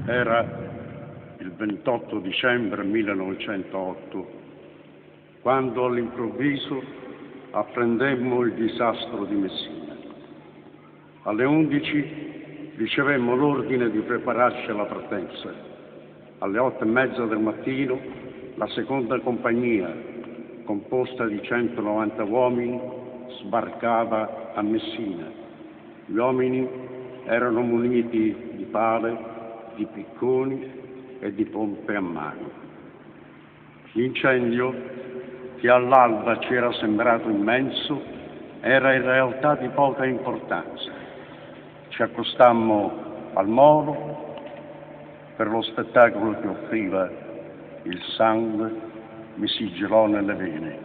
Era il 28 dicembre 1908, quando all'improvviso apprendemmo il disastro di Messina. Alle 11 ricevemmo l'ordine di prepararci alla partenza. Alle 8:30 del mattino la seconda compagnia, composta di 190 uomini, sbarcava a Messina. Gli uomini erano muniti di pale, di picconi e di pompe a mano. L'incendio, che all'alba ci era sembrato immenso, era in realtà di poca importanza. Ci accostammo al molo. Per lo spettacolo che offriva, il sangue mi si gelò nelle vene.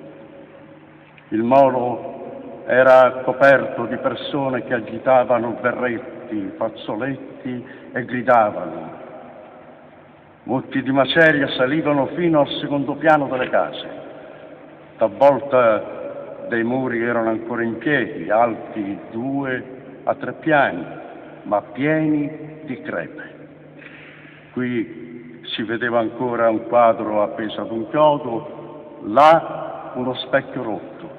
Il molo era coperto di persone che agitavano berretti, fazzoletti e gridavano. Molti di maceria salivano fino al secondo piano delle case. Talvolta dei muri erano ancora in piedi, alti 2 a 3 piani, ma pieni di crepe. Qui si vedeva ancora un quadro appeso ad un chiodo, là uno specchio rotto.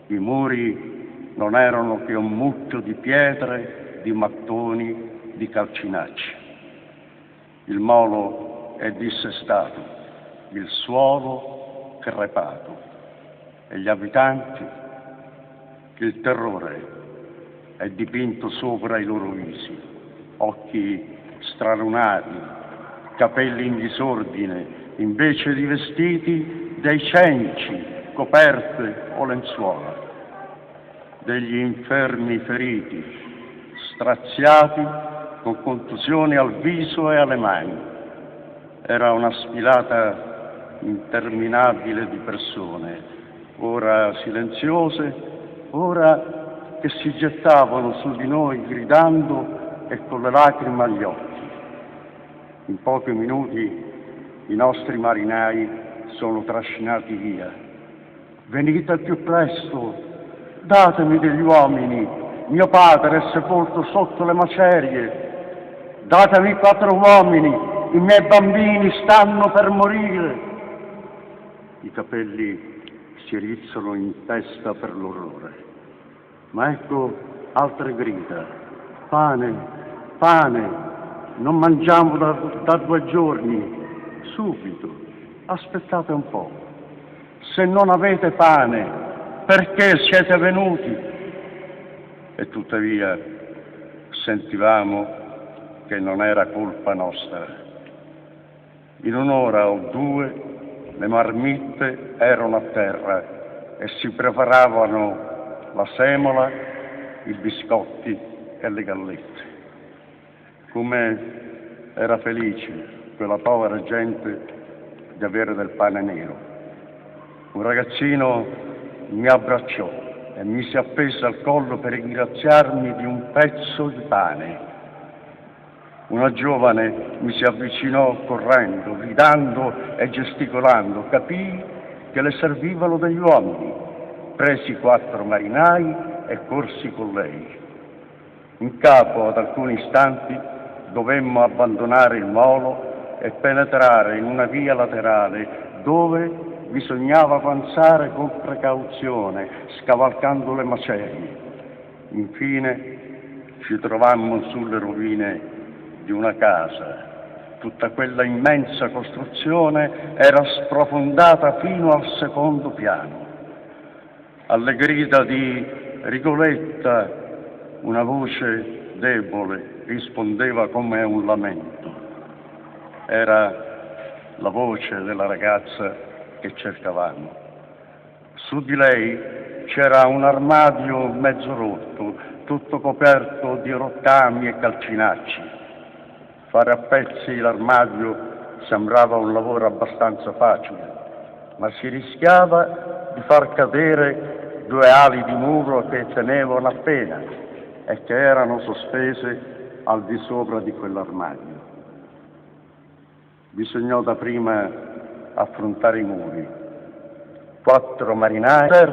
I muri non erano che un mucchio di pietre, di mattoni, di calcinacci. Il molo è dissestato, il suolo crepato e gli abitanti, il terrore è dipinto sopra i loro visi, occhi stralunati, capelli in disordine, invece di vestiti dei cenci, coperte o lenzuola, degli infermi feriti, straziati con contusioni al viso e alle mani. Era una sfilata interminabile di persone, ora silenziose, ora che si gettavano su di noi gridando e con le lacrime agli occhi. In pochi minuti i nostri marinai sono trascinati via. Venite al più presto, datemi degli uomini, mio padre è sepolto sotto le macerie. Datemi 4 uomini, i miei bambini stanno per morire. I capelli si rizzano in testa per l'orrore. Ma ecco altre grida. Pane, pane, non mangiamo da 2 giorni. Subito, aspettate un po'. Se non avete pane, perché siete venuti? E tuttavia sentivamo che non era colpa nostra. In 1 ora o 2 le marmitte erano a terra e si preparavano la semola, i biscotti e le gallette. Come era felice quella povera gente di avere del pane nero. Un ragazzino mi abbracciò e mi si appese al collo per ringraziarmi di un pezzo di pane. Una giovane mi si avvicinò correndo, gridando e gesticolando. Capii che le servivano degli uomini. Presi 4 marinai e corsi con lei. In capo ad alcuni istanti dovemmo abbandonare il molo e penetrare in una via laterale dove bisognava avanzare con precauzione, scavalcando le macerie. Infine ci trovammo sulle rovine di una casa. Tutta quella immensa costruzione era sprofondata fino al secondo piano. Alle grida di Rigoletta una voce debole rispondeva come un lamento. Era la voce della ragazza che cercavamo. Su di lei c'era un armadio mezzo rotto, tutto coperto di rottami e calcinacci. Fare a pezzi l'armadio sembrava un lavoro abbastanza facile, ma si rischiava di far cadere 2 ali di muro che tenevano appena e che erano sospese al di sopra di quell'armadio. Bisognò dapprima affrontare i muri. 4 marinai